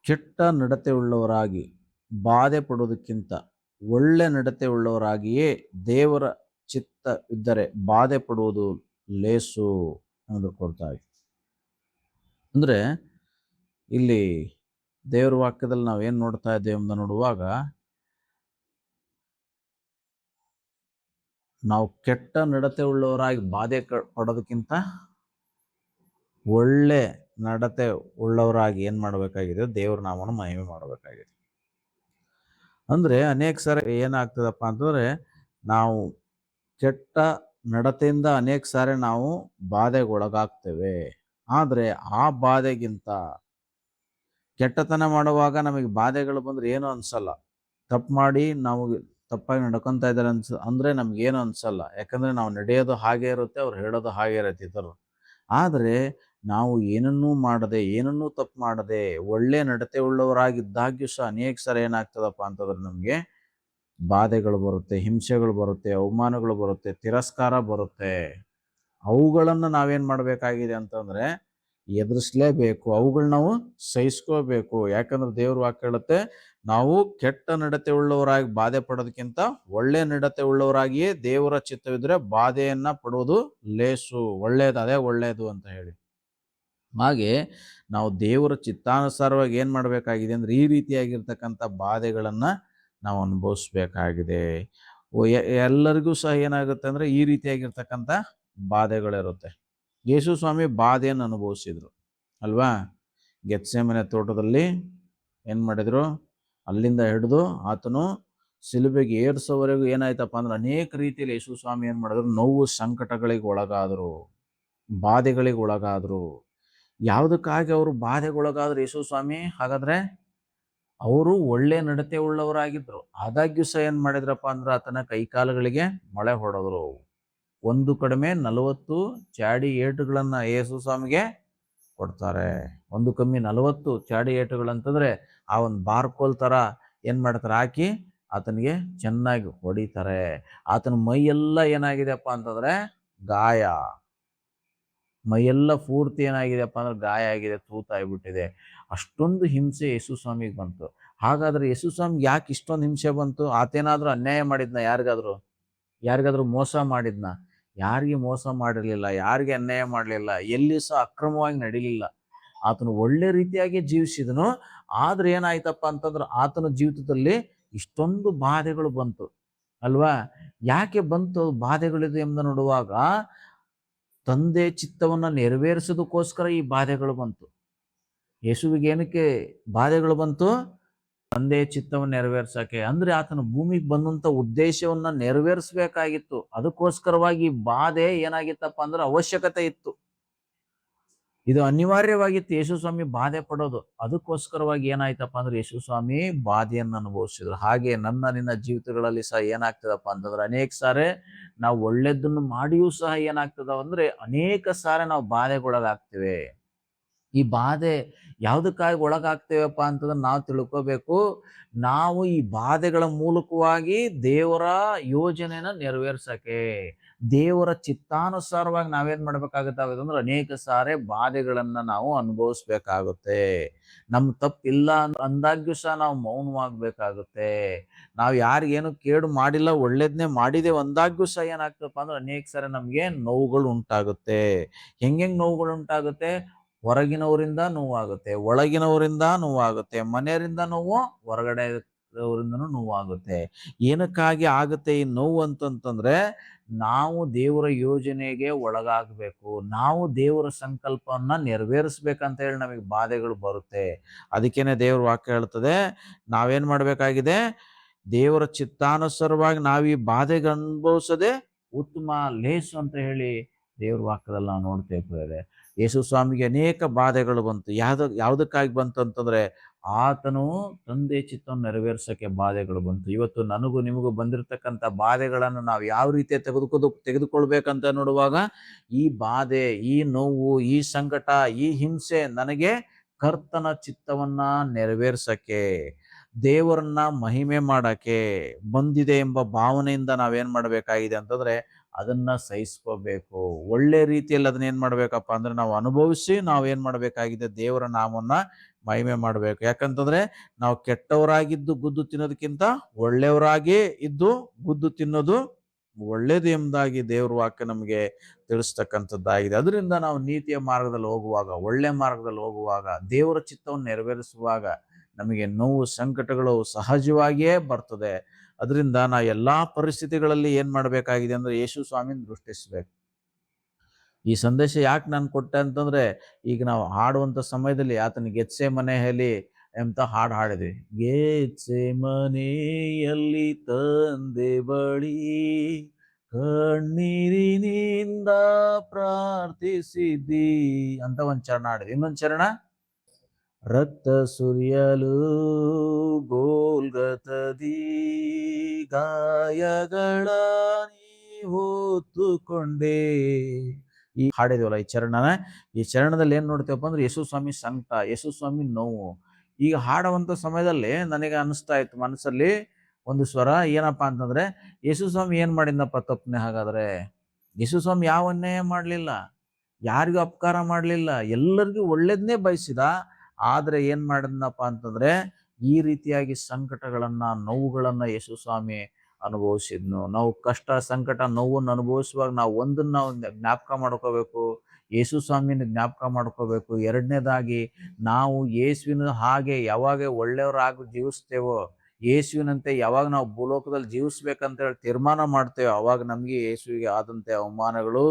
ಕೆಟ್ಟ ನಡತೆ ಉಳ್ಳವರಾಗಿ ಬಾಧೆ ಪಡುವುದಕ್ಕಿಂತ ಒಳ್ಳೆ ನಡತೆ ಉಳ್ಳವರಾಗಿಯೇ ದೇವರ ಚಿತ್ತ ಇದ್ದರೆ ಬಾಧೆ ಪಡುವುದು ಲೇಸು ಅನ್ನೋದು ಕೊಡ್ತಾರೆ. ಅಂದ್ರೆ ಇಲ್ಲಿ ದೇವರ ವಾಕ್ಯದಲ್ಲಿ ನಾವೇನ್ ನೋಡ್ತಾ ಇದ್ದೇವೆ ಅಂತ ನೋಡುವಾಗ, ನಾವು ಕೆಟ್ಟ ನಡತೆ ಉಳ್ಳವರಾಗಿ ಬಾಧೆ ಪಡೋದಕ್ಕಿಂತ ಒಳ್ಳೆ ನಡತೆ ಉಳ್ಳವರಾಗಿ ಏನ್ ಮಾಡಬೇಕಾಗಿದೆ, ದೇವ್ರ ನಾಮನ ಮಹಿಮೆ ಮಾಡಬೇಕಾಗಿದೆ. ಅಂದ್ರೆ ಅನೇಕ ಸಾರಿ ಏನಾಗ್ತದಪ್ಪ ಅಂತಂದ್ರೆ, ನಾವು ಕೆಟ್ಟ ನಡತೆಯಿಂದ ಅನೇಕ ಸಾರಿ ನಾವು ಬಾಧೆಗೆ ಒಳಗಾಗ್ತೇವೆ. ಆದ್ರೆ ಆ ಬಾಧೆಗಿಂತ ಕೆಟ್ಟತನ ಮಾಡುವಾಗ ನಮಗೆ ಬಾಧೆಗಳು ಬಂದ್ರೆ ಏನು ಅನ್ಸಲ್ಲ. ತಪ್ಪು ಮಾಡಿ ನಾವು ತಪ್ಪಾಗಿ ನಡ್ಕೊಂತ ಇದ್ದಾರೆ ಅಂದ್ರೆ ನಮ್ಗೇನು ಅನ್ಸಲ್ಲ. ಯಾಕಂದ್ರೆ ನಾವು ನಡೆಯೋದು ಹಾಗೆ ಇರುತ್ತೆ, ಅವ್ರು ಹೇಳೋದು ಹಾಗೆ ಇರುತ್ತೆ ಇತರರು. ಆದ್ರೆ ನಾವು ಏನನ್ನೂ ಮಾಡದೆ, ಏನನ್ನೂ ತಪ್ಪು ಮಾಡದೆ ಒಳ್ಳೆ ನಡತೆ ಉಳ್ಳವರಾಗಿದ್ದಾಗ್ಯೂ ಸಹ ಅನೇಕ ಸಲ ಏನಾಗ್ತದಪ್ಪ ಅಂತಂದ್ರೆ ನಮ್ಗೆ ಬಾಧೆಗಳು ಬರುತ್ತೆ, ಹಿಂಸೆಗಳು ಬರುತ್ತೆ, ಅವಮಾನಗಳು ಬರುತ್ತೆ, ತಿರಸ್ಕಾರ ಬರುತ್ತೆ. ಅವುಗಳನ್ನ ನಾವೇನ್ ಮಾಡ್ಬೇಕಾಗಿದೆ ಅಂತಂದ್ರೆ ಎದುರಿಸ್ಲೇಬೇಕು. ಅವುಗಳನ್ನ ನಾವು ಸಹಿಸ್ಕೋಬೇಕು. ಯಾಕಂದ್ರೆ ದೇವ್ರ ವಾಕ್ಯ ಹೇಳುತ್ತೆ, ನಾವು ಕೆಟ್ಟ ನಡತೆ ಉಳ್ಳವರಾಗಿ ಬಾಧೆ ಪಡೋದಕ್ಕಿಂತ ಒಳ್ಳೆ ನಡತೆ ಉಳ್ಳವರಾಗಿಯೇ ದೇವರ ಚಿತ್ತವಿದ್ರೆ ಬಾಧೆಯನ್ನ ಪಡುವುದು ಲೇಸು, ಒಳ್ಳೇದು, ಅದೇ ಒಳ್ಳೇದು ಅಂತ ಹೇಳಿ. ಹಾಗೆ ನಾವು ದೇವರ ಚಿತ್ತಾನುಸಾರವಾಗಿ ಏನ್ ಮಾಡ್ಬೇಕಾಗಿದೆ ಅಂದ್ರೆ ಈ ರೀತಿಯಾಗಿರ್ತಕ್ಕಂಥ ಬಾಧೆಗಳನ್ನ ನಾವು ಅನುಭವಿಸ್ಬೇಕಾಗಿದೆ. ಎಲ್ಲರಿಗೂ ಸಹ ಏನಾಗುತ್ತೆ ಅಂದ್ರೆ ಈ ರೀತಿಯಾಗಿರ್ತಕ್ಕಂಥ ಬಾಧೆಗಳಿರುತ್ತೆ. ಯೇಸು ಸ್ವಾಮಿ ಬಾಧೆಯನ್ನು ಅನುಭವಿಸಿದ್ರು ಅಲ್ವಾ. ಗೆತ್ಸೆಮನೆ ತೋಟದಲ್ಲಿ ಏನ್ ಮಾಡಿದ್ರು, ಅಲ್ಲಿಂದ ಹಿಡಿದು ಆತನು ಸಿಲುಬೆಗೆ ಏರ್ಸೋವರೆಗೂ ಏನಾಯ್ತಪ್ಪ ಅಂದ್ರೆ ಅನೇಕ ರೀತಿಯಲ್ಲಿ ಯೇಸು ಸ್ವಾಮಿ ಏನ್ ಮಾಡಿದ್ರು, ನೋವು ಸಂಕಟಗಳಿಗೆ ಒಳಗಾದ್ರು, ಬಾಧೆಗಳಿಗೆ ಒಳಗಾದ್ರು. ಯಾವುದಕ್ಕಾಗಿ ಅವರು ಬಾಧೆಗೊಳಗಾದ್ರು ಯೇಸು ಸ್ವಾಮಿ? ಹಾಗಾದ್ರೆ ಅವರು ಒಳ್ಳೆ ನಡತೆ ಉಳ್ಳವರಾಗಿದ್ರು. ಆದಾಗ್ಯೂ ಸಹ ಏನ್ ಮಾಡಿದ್ರಪ್ಪ ಅಂದ್ರೆ ಆತನ ಕೈಕಾಲುಗಳಿಗೆ ಮೊಳೆ ಹೊಡೆದ್ರು. ಒಂದು ಕಡಿಮೆ 40 ಚಾಡಿ ಏಟುಗಳನ್ನ ಯೇಸು ಸ್ವಾಮಿಗೆ ಕೊಡ್ತಾರೆ. ಒಂದು ಕಮ್ಮಿ 40 ಚಾಡಿ ಏಟುಗಳಂತಂದ್ರೆ ಆ ಒಂದು ಬಾರ್ಕೋಲ್ ತರ ಏನ್ ಮಾಡ್ತಾರೆ, ಹಾಕಿ ಆತನಿಗೆ ಚೆನ್ನಾಗಿ ಹೊಡಿತಾರೆ. ಆತನ ಮೈಯೆಲ್ಲ ಏನಾಗಿದೆಪ್ಪ ಅಂತಂದ್ರೆ ಗಾಯ, ಮೈಯೆಲ್ಲ ಪೂರ್ತಿ ಏನಾಗಿದೆಪ್ಪ ಅಂದ್ರೆ ಗಾಯ ಆಗಿದೆ, ತೂತಾಗ್ಬಿಟ್ಟಿದೆ. ಅಷ್ಟೊಂದು ಹಿಂಸೆ ಯೇಸು ಸ್ವಾಮಿಗೆ ಬಂತು. ಹಾಗಾದ್ರೆ ಯೇಸು ಸ್ವಾಮಿಗೆ ಯಾಕೆ ಇಷ್ಟೊಂದು ಹಿಂಸೆ ಬಂತು? ಆತೇನಾದ್ರೂ ಅನ್ಯಾಯ ಮಾಡಿದ್ನ? ಯಾರಿಗಾದ್ರೂ ಮೋಸ ಮಾಡಿದ್ನ? ಯಾರಿಗೆ ಮೋಸ ಮಾಡಿರ್ಲಿಲ್ಲ, ಯಾರಿಗೆ ಅನ್ಯಾಯ ಮಾಡಲಿಲ್ಲ, ಎಲ್ಲಿ ಸಹ ಅಕ್ರಮವಾಗಿ ನಡೀಲಿಲ್ಲ. ಆತನು ಒಳ್ಳೆ ರೀತಿಯಾಗಿ ಜೀವಿಸಿದನು. ಆದ್ರೆ ಏನಾಯ್ತಪ್ಪ ಅಂತಂದ್ರೆ ಆತನ ಜೀವಿತದಲ್ಲಿ ಇಷ್ಟೊಂದು ಬಾಧೆಗಳು ಬಂತು ಅಲ್ವಾ. ಯಾಕೆ ಬಂತು ಬಾಧೆಗಳಿದೆ ಎಂಬ ನೋಡುವಾಗ, ತಂದೆ ಚಿತ್ತವನ್ನ ನೆರವೇರಿಸೋದಕ್ಕೋಸ್ಕರ ಈ ಬಾಧೆಗಳು ಬಂತು. ಯೇಸುವಿಗೆ ಏನಕ್ಕೆ ಬಾಧೆಗಳು ಬಂತು? ತಂದೆಯ ಚಿತ್ತವನ್ನು ನೆರವೇರ್ಸಕ್ಕೆ. ಅಂದ್ರೆ ಆತನ ಭೂಮಿಗೆ ಬಂದಂತ ಉದ್ದೇಶವನ್ನ ನೆರವೇರಿಸಬೇಕಾಗಿತ್ತು. ಅದಕ್ಕೋಸ್ಕರವಾಗಿ ಬಾಧೆ ಏನಾಗಿತ್ತಪ್ಪ ಅಂದ್ರೆ ಅವಶ್ಯಕತೆ ಇತ್ತು. ಇದು ಅನಿವಾರ್ಯವಾಗಿತ್ತು ಯೇಸು ಸ್ವಾಮಿ ಬಾಧೆ ಪಡೋದು. ಅದಕ್ಕೋಸ್ಕರವಾಗಿ ಏನಾಯ್ತಪ್ಪ ಅಂದ್ರೆ ಯೇಸು ಸ್ವಾಮಿ ಬಾಧೆಯನ್ನು ಅನುಭವಿಸಿದ್ರು. ಹಾಗೆ ನಿನ್ನ ಜೀವಿತಗಳಲ್ಲಿ ಸಹ ಏನಾಗ್ತದಪ್ಪ ಅಂತಂದ್ರೆ ಅನೇಕ ಸಾರಿ ನಾವು ಒಳ್ಳೆದನ್ನು ಮಾಡಿಯೂ ಸಹ ಏನಾಗ್ತದ ಅಂದ್ರೆ ಅನೇಕ ಸಾರಿ ನಾವು ಬಾಧೆಗೊಳಗಾಗ್ತೇವೆ. ಈ ಬಾಧೆ ಯಾವುದಕ್ಕಾಗಿ ಒಳಗಾಗ್ತೇವಪ್ಪ ಅಂತಂದ್ರೆ ನಾವು ತಿಳ್ಕೋಬೇಕು, ನಾವು ಈ ಬಾಧೆಗಳ ಮೂಲಕವಾಗಿ ದೇವರ ಯೋಜನೆನ ನೆರವೇರ್ಸಕ್ಕೆ, ದೇವರ ಚಿತ್ತಾನುಸಾರವಾಗಿ ನಾವೇನ್ ಮಾಡ್ಬೇಕಾಗುತ್ತೆ ಅಂದ್ರೆ ಅನೇಕ ಸಾರಿ ಬಾಧೆಗಳನ್ನ ನಾವು ಅನುಭವಿಸ್ಬೇಕಾಗುತ್ತೆ. ನಮ್ ತಪ್ಪಿಲ್ಲ ಅಂದಾಗ್ಯೂ ಸಹ ನಾವು ಮೌನವಾಗ್ಬೇಕಾಗುತ್ತೆ. ನಾವು ಯಾರಿಗೇನು ಕೇಡು ಮಾಡಿಲ್ಲ, ಒಳ್ಳೇದನ್ನೇ ಮಾಡಿದೇವೆ ಅಂದಾಗ್ಯೂ ಸಹ ಏನಾಗ್ತಪ್ಪ ಅಂದ್ರೆ ಅನೇಕ ಸಾರಿ ನಮ್ಗೆ ನೋವುಗಳು ಉಂಟಾಗುತ್ತೆ. ಹೆಂಗ್ ನೋವುಗಳು ಉಂಟಾಗುತ್ತೆ? ಹೊರಗಿನವರಿಂದ ನೋವಾಗುತ್ತೆ, ಒಳಗಿನವರಿಂದ ನೋವಾಗುತ್ತೆ, ಮನೆಯವರಿಂದ ನೋವು, ಹೊರಗಡೆಯವರಿಂದನೂ ನೋವಾಗುತ್ತೆ. ಏನಕ್ಕಾಗಿ ಆಗುತ್ತೆ ಈ ನೋವು ಅಂತಂತಂದ್ರೆ, ನಾವು ದೇವರ ಯೋಜನೆಗೆ ಒಳಗಾಗಬೇಕು, ನಾವು ದೇವರ ಸಂಕಲ್ಪವನ್ನ ನೆರವೇರಿಸ್ಬೇಕಂತ ಹೇಳಿ ನಮಗೆ ಬಾಧೆಗಳು ಬರುತ್ತೆ. ಅದಕ್ಕೇನೆ ದೇವ್ರ ವಾಕ್ಯ ಹೇಳ್ತದೆ, ನಾವೇನ್ ಮಾಡ್ಬೇಕಾಗಿದೆ, ದೇವರ ಚಿತ್ತಾನುಸಾರವಾಗಿ ನಾವು ಈ ಬಾಧೆಗೆ ಅನುಭವಿಸದೆ ಉತ್ತಮ ಲೇಸು ಅಂತ ಹೇಳಿ ದೇವ್ರ ವಾಕ್ಯದಲ್ಲಿ ನಾವು ನೋಡ್ತೇವೆ. ಯೇಸು ಸ್ವಾಮಿಗೆ ಅನೇಕ ಬಾಧೆಗಳು ಬಂತು. ಯಾವುದಕ್ಕಾಗಿ ಬಂತು ಅಂತಂದ್ರೆ ಆತನು ತಂದೆ ಚಿತ್ತವನ್ನು ನೆರವೇರ್ಸಕ್ಕೆ ಬಾಧೆಗಳು ಬಂತು. ಇವತ್ತು ನನಗೂ ನಿಮಗೂ ಬಂದಿರತಕ್ಕಂಥ ಬಾಧೆಗಳನ್ನು ನಾವು ಯಾವ ರೀತಿ ತೆಗೆದುಕೊಳ್ಬೇಕಂತ ನೋಡುವಾಗ, ಈ ಬಾಧೆ, ಈ ನೋವು, ಈ ಸಂಕಟ, ಈ ಹಿಂಸೆ ನನಗೆ ಕರ್ತನ ಚಿತ್ತವನ್ನ ನೆರವೇರ್ಸಕ್ಕೆ, ದೇವರನ್ನ ಮಹಿಮೆ ಮಾಡಕ್ಕೆ ಬಂದಿದೆ ಎಂಬ ಭಾವನೆಯಿಂದ ನಾವೇನ್ ಮಾಡ್ಬೇಕಾಗಿದೆ ಅಂತಂದ್ರೆ ಅದನ್ನ ಸಹಿಸ್ಕೋಬೇಕು. ಒಳ್ಳೆ ರೀತಿಯಲ್ಲಿ ಅದನ್ನ ಏನ್ ಮಾಡ್ಬೇಕಪ್ಪ ಅಂದ್ರೆ ನಾವು ಅನುಭವಿಸಿ ನಾವು ಏನ್ ಮಾಡ್ಬೇಕಾಗಿದೆ, ದೇವರ ನಾಮನ್ನ ಮಹಿಮೆ ಮಾಡ್ಬೇಕು. ಯಾಕಂತಂದ್ರೆ ನಾವು ಕೆಟ್ಟವರಾಗಿದ್ದು ಗುದ್ದು ತಿನ್ನೋದಕ್ಕಿಂತ ಒಳ್ಳೆಯವರಾಗೇ ಇದ್ದು ಗುದ್ದು ತಿನ್ನೋದು ಒಳ್ಳೇದು ಎಂಬುದಾಗಿ ದೇವ್ರ ವಾಕ್ಯ ನಮಗೆ ತಿಳಿಸ್ತಕ್ಕಂಥದ್ದಾಗಿದೆ. ಅದರಿಂದ ನಾವು ನೀತಿಯ ಮಾರ್ಗದಲ್ಲಿ ಹೋಗುವಾಗ, ಒಳ್ಳೆ ಮಾರ್ಗದಲ್ಲಿ ಹೋಗುವಾಗ, ದೇವರ ಚಿತ್ತವನ್ನು ನೆರವೇರಿಸುವಾಗ ನಮಗೆ ನೋವು ಸಂಕಟಗಳು ಸಹಜವಾಗಿಯೇ ಬರ್ತದೆ. ಅದರಿಂದ ನಾ ಎಲ್ಲಾ ಪರಿಸ್ಥಿತಿಗಳಲ್ಲಿ ಏನ್ ಮಾಡ್ಬೇಕಾಗಿದೆ ಅಂದ್ರೆ ಯೇಸು ಸ್ವಾಮಿನ ದೃಷ್ಟಿಸ್ಬೇಕು. ಈ ಸಂದೇಶ ಯಾಕೆ ನಾನು ಕೊಟ್ಟೆ ಅಂತಂದ್ರೆ, ಈಗ ನಾವು ಹಾಡುವಂತ ಸಮಯದಲ್ಲಿ ಆತನ ಗೆತ್ಸೆ ಮನೆಯಲ್ಲಿ ಎಂತ ಹಾಡು ಹಾಡಿದ್ವಿ. ಗೆತ್ಸೆ ಮನೆಯಲ್ಲಿ ತಂದೆ ಬಳಿ ಕಣ್ಣೀರಿನಿಂದ ಪ್ರಾರ್ಥಿಸಿದ್ದಿ ಅಂತ ಒಂದ್ ಚರಣ ಹಾಡಿದ್ವಿ. ಇನ್ನೊಂದ್ ಚರಣ, ರಕ್ತ ಸುರಿಯಲು ಗೋಲ್ಗತದಿ ಗಾಯಗಳ ನೀ ಹೊತ್ತುಕೊಂಡೆ. ಈ ಹಾಡಿದ್ವಲ್ಲ ಈ ಚರಣದಲ್ಲಿ ಏನ್ ನೋಡ್ತೇವಪ್ಪ ಅಂದ್ರೆ ಯೇಸು ಸ್ವಾಮಿ ಸಂಕಟ, ಯೇಸು ಸ್ವಾಮಿ ನೋವು. ಈಗ ಹಾಡುವಂತ ಸಮಯದಲ್ಲಿ ನನಗೆ ಅನಿಸ್ತಾ ಇತ್ತು ಮನಸ್ಸಲ್ಲಿ ಒಂದು ಸ್ವರ, ಏನಪ್ಪಾ ಅಂತಂದ್ರೆ ಯೇಸು ಸ್ವಾಮಿ ಏನ್ ಮಾಡಿದ್ನಪ್ಪ ತಪ್ಪನೆ? ಹಾಗಾದ್ರೆ ಯೇಸು ಸ್ವಾಮಿ ಯಾವ ಅನ್ಯಾಯ ಮಾಡ್ಲಿಲ್ಲ, ಯಾರಿಗೂ ಅಪಕಾರ ಮಾಡ್ಲಿಲ್ಲ, ಎಲ್ಲರಿಗೂ ಒಳ್ಳೇದನ್ನೇ ಬಯಸಿದ. ಆದ್ರೆ ಏನ್ ಮಾಡಿದ್ನಪ್ಪ ಅಂತಂದ್ರೆ ಈ ರೀತಿಯಾಗಿ ಸಂಕಟಗಳನ್ನ, ನೋವುಗಳನ್ನ ಯೇಸು ಸ್ವಾಮಿ ಅನುಭವಿಸಿದ್ನು. ನಾವು ಕಷ್ಟ, ಸಂಕಟ, ನೋವನ್ನು ಅನುಭವಿಸುವಾಗ ನಾವು ಒಂದನ್ನ ನಾವು ಜ್ಞಾಪಕ ಮಾಡ್ಕೋಬೇಕು, ಯೇಸು ಸ್ವಾಮಿನ ಜ್ಞಾಪಕ ಮಾಡ್ಕೋಬೇಕು. ಎರಡನೇದಾಗಿ ನಾವು ಯೇಸುವಿನ ಹಾಗೆ ಯಾವಾಗ ಒಳ್ಳೆಯವರಾಗಿ ಜೀವಿಸ್ತೇವೋ, ಯೇಸುವಿನಂತೆ ಯಾವಾಗ ನಾವು ಭೂಲೋಕದಲ್ಲಿ ಜೀವಿಸ್ಬೇಕಂತ ಹೇಳಿ ತೀರ್ಮಾನ ಮಾಡ್ತೇವೆ, ಅವಾಗ ನಮ್ಗೆ ಯೇಸುವಿಗೆ ಆದಂತೆ ಅವಮಾನಗಳು,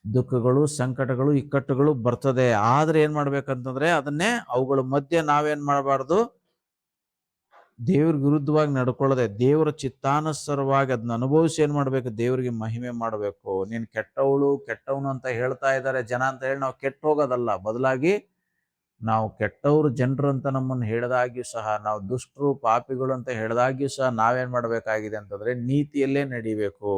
ದುಃಖಗಳು, ಸಂಕಟಗಳು, ಇಕ್ಕಟ್ಟುಗಳು ಬರ್ತದೆ. ಆದ್ರೆ ಏನ್ ಮಾಡ್ಬೇಕಂತಂದ್ರೆ ಅದನ್ನೇ ಅವುಗಳ ಮಧ್ಯೆ ನಾವೇನ್ ಮಾಡಬಾರ್ದು, ದೇವ್ರ ವಿರುದ್ಧವಾಗಿ ನಡ್ಕೊಳ್ಳದೆ ದೇವರ ಚಿತ್ತಾನುಸಾರವಾಗಿ ಅದನ್ನ ಅನುಭವಿಸಿ ಏನ್ ಮಾಡ್ಬೇಕು, ದೇವ್ರಿಗೆ ಮಹಿಮೆ ಮಾಡ್ಬೇಕು. ನೀನ್ ಕೆಟ್ಟವನು ಅಂತ ಹೇಳ್ತಾ ಇದ್ದಾರೆ ಜನ ಅಂತ ಹೇಳಿ ನಾವು ಕೆಟ್ಟ ಹೋಗೋದಲ್ಲ, ಬದಲಾಗಿ ನಾವು ಕೆಟ್ಟವರು ಜನರು ಅಂತ ನಮ್ಮನ್ನು ಹೇಳಿದಾಗ್ಯೂ ಸಹ, ನಾವು ದುಷ್ಟರು ಪಾಪಿಗಳು ಅಂತ ಹೇಳಿದಾಗ್ಯೂ ಸಹ ನಾವೇನ್ ಮಾಡ್ಬೇಕಾಗಿದೆ ಅಂತಂದ್ರೆ ನೀತಿಯಲ್ಲೇ ನಡಿಬೇಕು,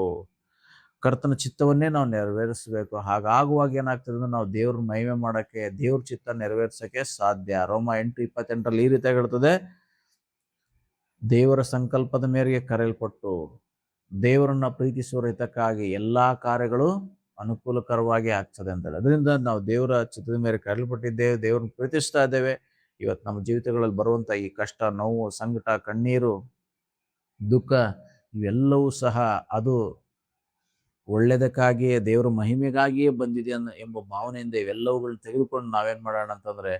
ಕರ್ತನ ಚಿತ್ತವನ್ನೇ ನಾವು ನೆರವೇರಿಸಬೇಕು. ಹಾಗಾಗುವಾಗ ಏನಾಗ್ತದೆ ಅಂದ್ರೆ ನಾವು ದೇವ್ರ ಮಹಿಮೆ ಮಾಡಕ್ಕೆ, ದೇವ್ರ ಚಿತ್ತ ನೆರವೇರಿಸಕ್ಕೆ ಸಾಧ್ಯ. ರೋಮ 8:28 ಈ ರೀತಿಯಾಗಿ ಹೇಳ್ತದೆ, ದೇವರ ಸಂಕಲ್ಪದ ಮೇರೆಗೆ ಕರೆಯಲ್ಪಟ್ಟು ದೇವರನ್ನ ಪ್ರೀತಿಸುವ ಹಿತಕ್ಕಾಗಿ ಎಲ್ಲಾ ಕಾರ್ಯಗಳು ಅನುಕೂಲಕರವಾಗಿ ಆಗ್ತದೆ ಅಂತೇಳಿ. ಅದರಿಂದ ನಾವು ದೇವರ ಚಿತ್ತದ ಮೇರೆಗೆ ಕರೆಯಲ್ಪಟ್ಟಿದ್ದೇವೆ, ದೇವ್ರನ್ನ ಪ್ರೀತಿಸ್ತಾ ಇದ್ದೇವೆ. ಇವತ್ತು ನಮ್ಮ ಜೀವಿತಗಳಲ್ಲಿ ಬರುವಂತ ಈ ಕಷ್ಟ, ನೋವು, ಸಂಕಟ, ಕಣ್ಣೀರು, ದುಃಖ ಇವೆಲ್ಲವೂ ಸಹ ಅದು ಒಳ್ಳೆದಕ್ಕಾಗಿಯೇ, ದೇವರ ಮಹಿಮೆಗಾಗಿಯೇ ಬಂದಿದೆ ಎಂಬ ಭಾವನೆಯಿಂದ ಇವೆಲ್ಲವುಗಳನ್ನ ತೆಗೆದುಕೊಂಡು ನಾವೇನ್ ಮಾಡೋಣ ಅಂತಂದ್ರೆ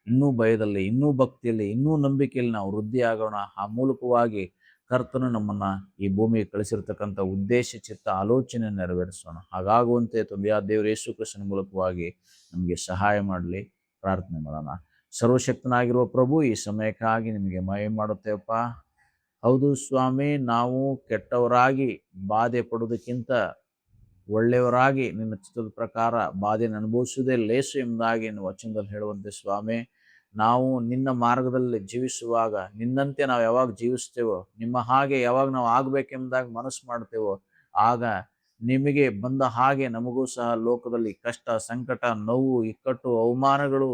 ಇನ್ನೂ ಭಯದಲ್ಲಿ, ಇನ್ನೂ ಭಕ್ತಿಯಲ್ಲಿ, ಇನ್ನೂ ನಂಬಿಕೆಯಲ್ಲಿ ನಾವು ವೃದ್ಧಿ ಆಗೋಣ. ಆ ಮೂಲಕವಾಗಿ ಕರ್ತನು ನಮ್ಮನ್ನ ಈ ಭೂಮಿಗೆ ಕಳಿಸಿರ್ತಕ್ಕಂಥ ಉದ್ದೇಶ, ಚಿತ್ತ, ಆಲೋಚನೆ ನೆರವೇರಿಸೋಣ. ಹಾಗಾಗುವಂತೆ ತಂದೆಯಾದ ದೇವರು ಯೇಸು ಕ್ರಿಸ್ತನ ಮೂಲಕವಾಗಿ ನಮಗೆ ಸಹಾಯ ಮಾಡಲಿ. ಪ್ರಾರ್ಥನೆ ಮಾಡೋಣ. ಸರ್ವಶಕ್ತನಾಗಿರುವ ಪ್ರಭು, ಈ ಸಮಯಕ್ಕಾಗಿ ನಿಮಗೆ ಮಹಿಮೆ ಮಾಡುತ್ತೇವಪ್ಪ. ಹೌದು ಸ್ವಾಮಿ, ನಾವು ಕೆಟ್ಟವರಾಗಿ ಬಾಧೆ ಪಡುವುದಕ್ಕಿಂತ ಒಳ್ಳೆಯವರಾಗಿ ನಿನ್ನ ಚಿತ್ತದ ಪ್ರಕಾರ ಬಾಧೆಯನ್ನು ಅನುಭವಿಸುವುದೇ ಲೇಸು ಎಂಬುದಾಗಿ ನೀವು ವಚನದಲ್ಲಿ ಹೇಳುವಂತೆ ಸ್ವಾಮಿ, ನಾವು ನಿನ್ನ ಮಾರ್ಗದಲ್ಲಿ ಜೀವಿಸುವಾಗ ನಿನ್ನಂತೆ ನಾವು ಯಾವಾಗ ಜೀವಿಸ್ತೇವೋ, ನಿಮ್ಮ ಹಾಗೆ ಯಾವಾಗ ನಾವು ಆಗ್ಬೇಕೆಂಬುದಾಗಿ ಮನಸ್ಸು ಮಾಡ್ತೇವೋ, ಆಗ ನಿಮಗೆ ಬಂದ ಹಾಗೆ ನಮಗೂ ಸಹ ಲೋಕದಲ್ಲಿ ಕಷ್ಟ, ಸಂಕಟ, ನೋವು, ಇಕ್ಕಟ್ಟು, ಅವಮಾನಗಳು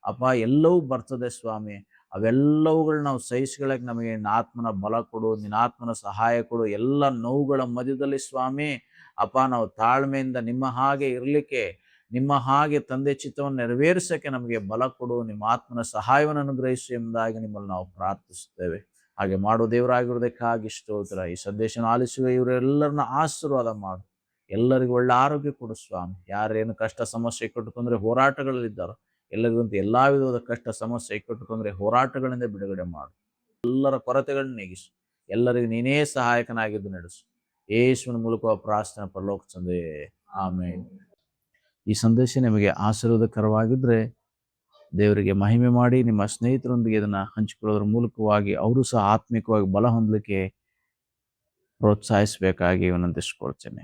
ಅಪ್ಪ ಎಲ್ಲವೂ ಬರ್ತದೆ ಸ್ವಾಮಿ. ಅವೆಲ್ಲವುಗಳು ನಾವು ಸಹಿಸ್ಕೊಳ್ಳಕ್ಕೆ ನಮಗೆ ನಿನ್ನ ಆತ್ಮನ ಬಲ ಕೊಡು, ನಿನ್ನ ಆತ್ಮನ ಸಹಾಯ ಕೊಡು. ಎಲ್ಲ ನೋವುಗಳ ಮಧ್ಯದಲ್ಲಿ ಸ್ವಾಮಿ ಅಪ್ಪ ನಾವು ತಾಳ್ಮೆಯಿಂದ ನಿಮ್ಮ ಹಾಗೆ ಇರಲಿಕ್ಕೆ, ನಿಮ್ಮ ಹಾಗೆ ತಂದೆ ಚಿತ್ತವನ್ನು ನೆರವೇರಿಸಕ್ಕೆ ನಮಗೆ ಬಲ ಕೊಡು, ನಿಮ್ಮ ಆತ್ಮನ ಸಹಾಯವನ್ನು ಅನುಗ್ರಹಿಸು ಎಂಬುದಾಗಿ ನಿಮ್ಮಲ್ಲಿ ನಾವು ಪ್ರಾರ್ಥಿಸುತ್ತೇವೆ. ಹಾಗೆ ಮಾಡೋ ದೇವರಾಗಿರೋದಕ್ಕಾಗಿ ಸ್ತೋತ್ರ. ಈ ಸಂದೇಶನ ಆಲಿಸುವ ಇವರೆಲ್ಲರನ್ನ ಆಶೀರ್ವಾದ ಮಾಡು, ಎಲ್ಲರಿಗೂ ಒಳ್ಳೆ ಆರೋಗ್ಯ ಕೊಡು ಸ್ವಾಮಿ. ಯಾರೇನು ಕಷ್ಟ, ಸಮಸ್ಯೆ, ಇಕ್ಕಟ್ಟು, ತೊಂದರೆ, ಹೋರಾಟಗಳಲ್ಲಿದ್ದಾರೋ ಎಲ್ಲರಿಗಂತೂ ಎಲ್ಲಾ ವಿಧವಾದ ಕಷ್ಟ, ಸಮಸ್ಯೆ, ಇಕ್ಕಟ್ಟು, ತೊಂದರೆ, ಹೋರಾಟಗಳಿಂದ ಬಿಡುಗಡೆ ಮಾಡು. ಎಲ್ಲರ ಕೊರತೆಗಳನ್ನ ನೀಗಿಸು, ಎಲ್ಲರಿಗೂ ನೀನೇ ಸಹಾಯಕನಾಗಿದ್ದು ನಡೆಸು. ಯೇಸುವಿನ ಮೂಲಕ ಪ್ರಾರ್ಥನೆ ಪರಲೋಕ ತಂದೆ, ಆಮೇನ್. ಈ ಸಂದೇಶ ನಿಮಗೆ ಆಶೀರ್ವಾದಕರವಾಗಿದ್ರೆ ದೇವರಿಗೆ ಮಹಿಮೆ ಮಾಡಿ ನಿಮ್ಮ ಸ್ನೇಹಿತರೊಂದಿಗೆ ಇದನ್ನ ಹಂಚಿಕೊಳ್ಳೋದ್ರ ಮೂಲಕವಾಗಿ ಅವರು ಸಹ ಆತ್ಮಿಕವಾಗಿ ಬಲ ಹೊಂದಲಿಕ್ಕೆ ಪ್ರೋತ್ಸಾಹಿಸಬೇಕಾಗಿ ವಿನಂತಿಸಿಕೊಳ್ತೇನೆ.